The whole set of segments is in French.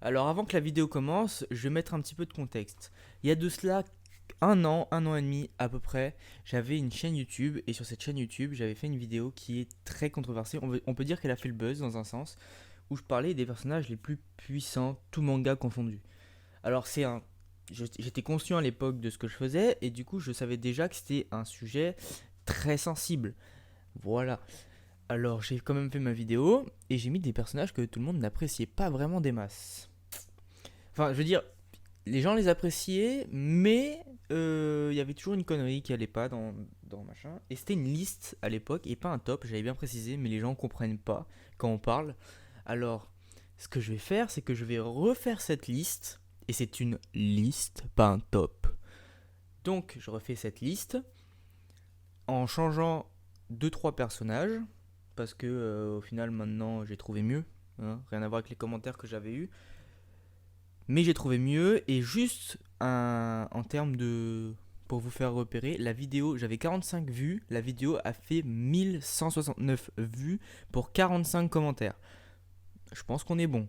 Alors avant que la vidéo commence, je vais mettre un petit peu de contexte. Il y a de cela un an et demi à peu près, j'avais une chaîne YouTube et sur cette chaîne YouTube, j'avais fait une vidéo qui est très controversée. On peut dire qu'elle a fait le buzz dans un sens, où je parlais des personnages les plus puissants, tout manga confondu. Alors j'étais conscient à l'époque de ce que je faisais et du coup je savais déjà que c'était un sujet très sensible. Voilà. Alors j'ai quand même fait ma vidéo et j'ai mis des personnages que tout le monde n'appréciait pas vraiment des masses. Enfin, je veux dire, les gens les appréciaient, mais il y avait toujours une connerie qui allait pas dans machin. Et c'était une liste à l'époque et pas un top, j'avais bien précisé, mais les gens comprennent pas quand on parle. Alors, ce que je vais faire, c'est que je vais refaire cette liste. Et c'est une liste, pas un top. Donc, je refais cette liste en changeant deux trois personnages. Parce que au final, maintenant, j'ai trouvé mieux, hein. Rien à voir avec les commentaires que j'avais eus. Mais j'ai trouvé mieux et juste en termes de... Pour vous faire repérer, la vidéo, j'avais 45 vues, la vidéo a fait 1169 vues pour 45 commentaires. Je pense qu'on est bon.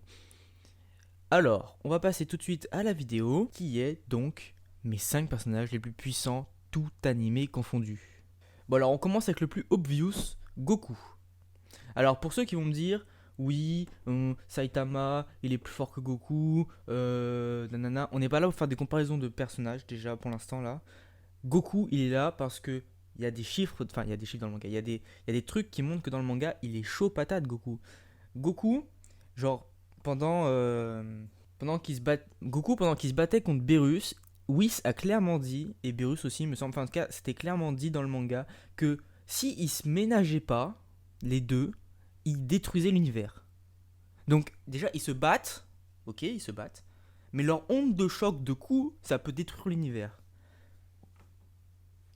Alors, on va passer tout de suite à la vidéo qui est donc mes 5 personnages les plus puissants, tout animés confondus. Bon alors on commence avec le plus obvious, Goku. Alors pour ceux qui vont me dire, oui, Saitama, il est plus fort que Goku, nanana, on n'est pas là pour faire des comparaisons de personnages déjà pour l'instant là. Goku, il est là parce que il y a des chiffres, enfin il y a des chiffres dans le manga, il y a des trucs qui montrent que dans le manga, il est chaud patate Goku. Goku, genre pendant Goku pendant qu'il se battait contre Beerus, Whis a clairement dit, et Beerus aussi, me semble, enfin en tout cas, c'était clairement dit dans le manga que si ils se ménageaient pas les deux, ils détruisaient l'univers. Donc déjà ils se battent, ok, ils se battent, mais leur onde de choc de coups, ça peut détruire l'univers.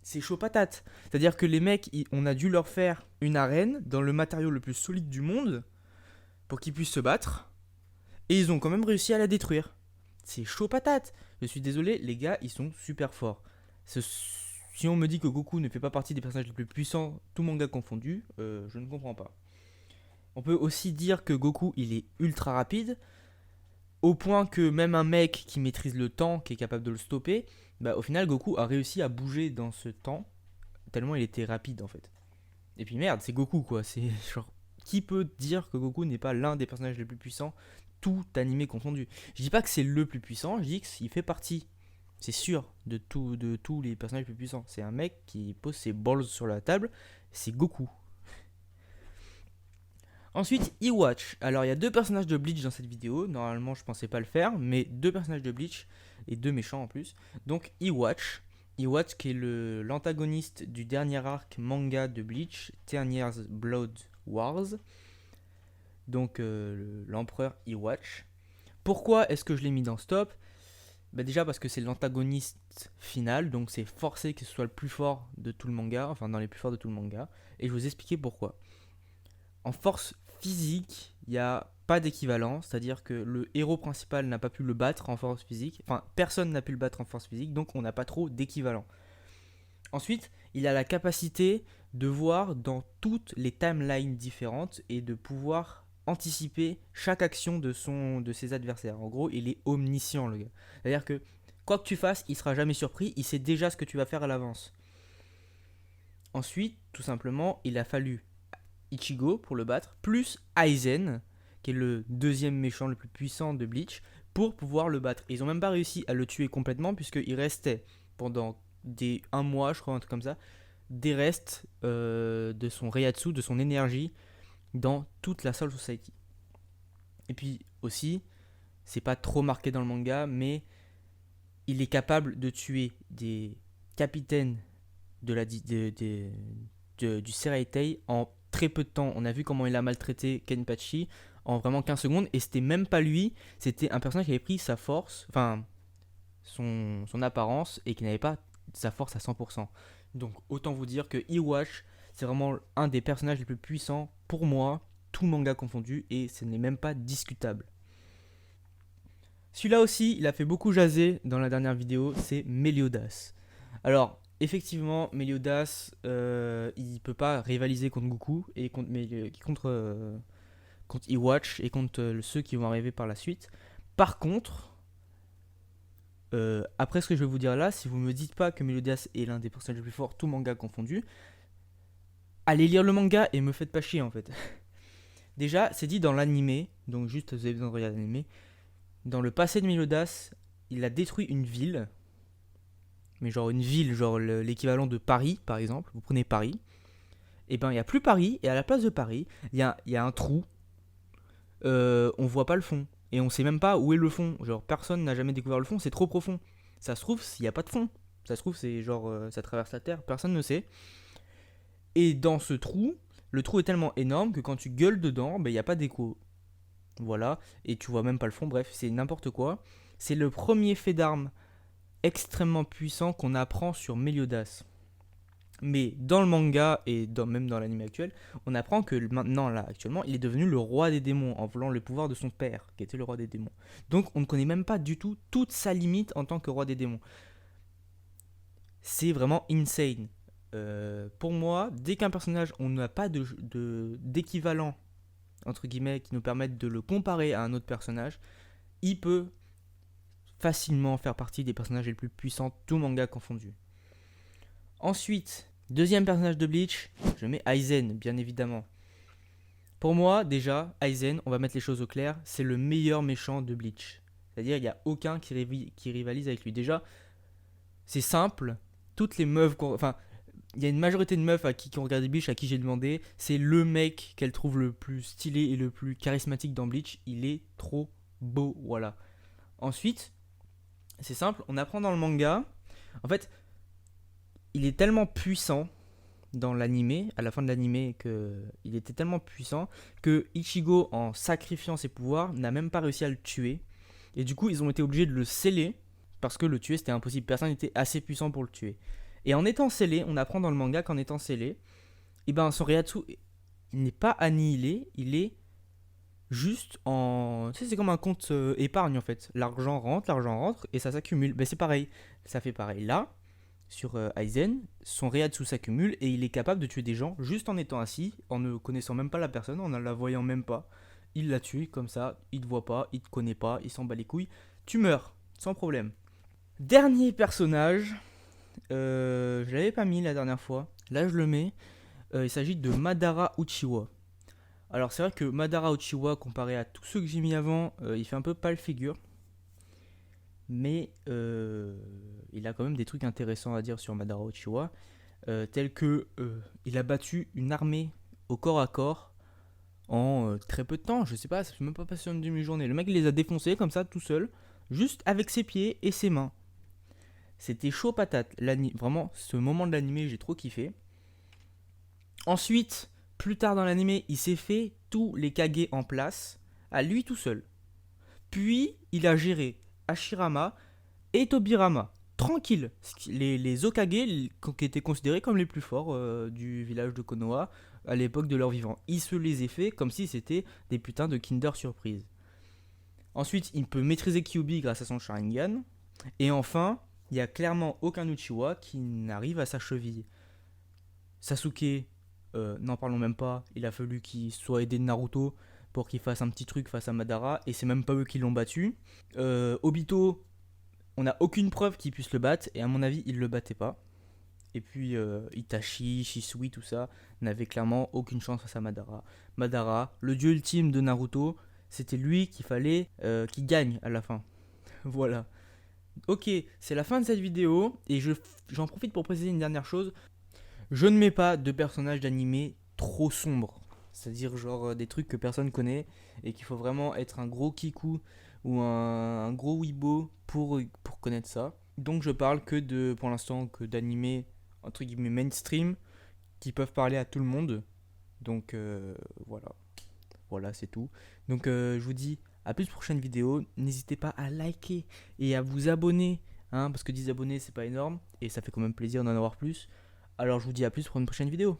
C'est chaud patate. C'est-à-dire que les mecs, on a dû leur faire une arène dans le matériau le plus solide du monde pour qu'ils puissent se battre. Et ils ont quand même réussi à la détruire. C'est chaud patate. Je suis désolé, les gars, ils sont super forts. Si on me dit que Goku ne fait pas partie des personnages les plus puissants, tout manga confondu, je ne comprends pas. On peut aussi dire que Goku, il est ultra rapide, au point que même un mec qui maîtrise le temps, qui est capable de le stopper, bah, au final, Goku a réussi à bouger dans ce temps, tellement il était rapide en fait. Et puis merde, c'est Goku quoi. C'est genre. Qui peut dire que Goku n'est pas l'un des personnages les plus puissants, tout animé confondu? Je dis pas que c'est le plus puissant, je dis qu'il fait partie, c'est sûr, de tous les personnages les plus puissants. C'est un mec qui pose ses balls sur la table, c'est Goku. Ensuite, Iwatch. Alors, il y a deux personnages de Bleach dans cette vidéo. Normalement, je pensais pas le faire, mais deux personnages de Bleach et deux méchants en plus. Donc, Iwatch. Iwatch qui est l'antagoniste du dernier arc manga de Bleach, Ten Years Blood Wars. Donc, l'empereur Iwatch. Pourquoi est-ce que je l'ai mis dans Stop? Bah déjà parce que c'est l'antagoniste final, donc c'est forcé que ce soit le plus fort de tout le manga, enfin dans les plus forts de tout le manga. Et je vais vous expliquer pourquoi. En force physique, il n'y a pas d'équivalent, c'est-à-dire que le héros principal n'a pas pu le battre en force physique, enfin personne n'a pu le battre en force physique, donc on n'a pas trop d'équivalent. Ensuite, il a la capacité de voir dans toutes les timelines différentes et de pouvoir anticiper chaque action de ses adversaires. En gros, il est omniscient le gars. C'est-à-dire que quoi que tu fasses, il sera jamais surpris, il sait déjà ce que tu vas faire à l'avance. Ensuite, tout simplement, il a fallu Ichigo pour le battre, plus Aizen, qui est le deuxième méchant le plus puissant de Bleach, pour pouvoir le battre. Et ils ont même pas réussi à le tuer complètement, puisqu'il restait pendant un mois, je crois, un truc comme ça, des restes de son Reiatsu, de son énergie, dans toute la Soul Society. Et puis aussi, c'est pas trop marqué dans le manga, mais il est capable de tuer des capitaines de la, du Seraitei en très peu de temps. On a vu comment il a maltraité Kenpachi en vraiment 15 secondes. Et c'était même pas lui, c'était un personnage qui avait pris sa force, enfin son apparence, et qui n'avait pas sa force à 100%. Donc autant vous dire que Iwash, c'est vraiment un des personnages les plus puissants pour moi, tout manga confondu, et ce n'est même pas discutable. Celui-là aussi, il a fait beaucoup jaser dans la dernière vidéo, c'est Meliodas. Alors, effectivement, Meliodas, il peut pas rivaliser contre Goku et contre Iwatch et contre ceux qui vont arriver par la suite. Par contre, après ce que je vais vous dire là, si vous me dites pas que Meliodas est l'un des personnages les plus forts, tout manga confondu, allez lire le manga et me faites pas chier en fait. Déjà, c'est dit dans l'animé, donc juste vous avez besoin de regarder l'animé. Dans le passé de Meliodas, il a détruit une ville, mais genre une ville, genre l'équivalent de Paris par exemple. Vous prenez Paris, et ben il n'y a plus Paris, et à la place de Paris, il y a un trou, on voit pas le fond, et on sait même pas où est le fond. Genre personne n'a jamais découvert le fond, c'est trop profond. Ça se trouve, s'il n'y a pas de fond, ça se trouve, c'est genre ça traverse la terre, personne ne sait. Et dans ce trou, le trou est tellement énorme que quand tu gueules dedans, il n'y a pas d'écho. Voilà, et tu vois même pas le fond, bref, c'est n'importe quoi. C'est le premier fait d'armes extrêmement puissant qu'on apprend sur Meliodas. Mais dans le manga et même dans l'anime actuel, on apprend que maintenant, là, actuellement, il est devenu le roi des démons en voulant le pouvoir de son père, qui était le roi des démons. Donc on ne connaît même pas du tout toute sa limite en tant que roi des démons. C'est vraiment insane. Pour moi, dès qu'un personnage, on n'a pas d'équivalent, entre guillemets, qui nous permettent de le comparer à un autre personnage, il peut facilement faire partie des personnages les plus puissants, tout manga confondu. Ensuite, deuxième personnage de Bleach, je mets Aizen, bien évidemment. Pour moi, déjà, Aizen, on va mettre les choses au clair, c'est le meilleur méchant de Bleach. C'est-à-dire, il n'y a aucun qui rivalise avec lui. Déjà, c'est simple, toutes les meufs, enfin, il y a une majorité de meufs qui ont regardé Bleach, à qui j'ai demandé, c'est le mec qu'elles trouvent le plus stylé et le plus charismatique dans Bleach. Il est trop beau, voilà. Ensuite, c'est simple, on apprend dans le manga. En fait, il est tellement puissant dans l'animé, à la fin de l'animé, qu'il était tellement puissant que Ichigo, en sacrifiant ses pouvoirs, n'a même pas réussi à le tuer. Et du coup, ils ont été obligés de le sceller parce que le tuer c'était impossible. Personne n'était assez puissant pour le tuer. Et en étant scellé, on apprend dans le manga qu'en étant scellé, et ben son Reiatsu, il n'est pas annihilé, il est juste en. Tu sais, c'est comme un compte épargne en fait. L'argent rentre et ça s'accumule. Ben c'est pareil. Ça fait pareil là. Sur Aizen, son Reiatsu s'accumule et il est capable de tuer des gens juste en étant assis, en ne connaissant même pas la personne, en ne la voyant même pas. Il la tue comme ça, il te voit pas, il te connaît pas, il s'en bat les couilles. Tu meurs, sans problème. Dernier personnage, je l'avais pas mis la dernière fois, là je le mets. Il s'agit de Madara Uchiwa. Alors c'est vrai que Madara Uchiwa, comparé à tous ceux que j'ai mis avant, il fait un peu pâle figure. Mais il a quand même des trucs intéressants à dire sur Madara Uchiwa, tels que il a battu une armée au corps à corps en très peu de temps. Je sais pas, ça fait même pas passé une demi-journée. Le mec il les a défoncés comme ça tout seul, juste avec ses pieds et ses mains. C'était chaud patate. Vraiment, ce moment de l'animé, j'ai trop kiffé. Ensuite, plus tard dans l'animé, il s'est fait tous les Kage en place, à lui tout seul. Puis, il a géré Hashirama et Tobirama. Tranquille. Les Hokage qui étaient considérés comme les plus forts du village de Konoha à l'époque de leur vivant. Il se les a fait comme si c'était des putains de Kinder Surprise. Ensuite, il peut maîtriser Kyuubi grâce à son Sharingan. Et enfin, il n'y a clairement aucun Uchiwa qui n'arrive à sa cheville. Sasuke, n'en parlons même pas. Il a fallu qu'il soit aidé de Naruto pour qu'il fasse un petit truc face à Madara. Et c'est même pas eux qui l'ont battu. Obito, on n'a aucune preuve qu'il puisse le battre. Et à mon avis, il le battait pas. Et puis Itachi, Shisui, tout ça, n'avait clairement aucune chance face à Madara. Madara, le dieu ultime de Naruto, c'était lui qu'il fallait qu'il gagne à la fin. Voilà. Ok, c'est la fin de cette vidéo. Et j'en profite pour préciser une dernière chose. Je ne mets pas de personnages d'animé trop sombres. C'est-à-dire genre des trucs que personne connaît et qu'il faut vraiment être un gros kikou ou un gros weebo pour connaître ça. Donc je parle pour l'instant que d'animés entre guillemets mainstream qui peuvent parler à tout le monde. Donc voilà. Voilà, c'est tout. Donc je vous dis à plus pour prochaine vidéo. N'hésitez pas à liker et à vous abonner. Parce que 10 abonnés c'est pas énorme et ça fait quand même plaisir d'en avoir plus. Alors je vous dis à plus pour une prochaine vidéo.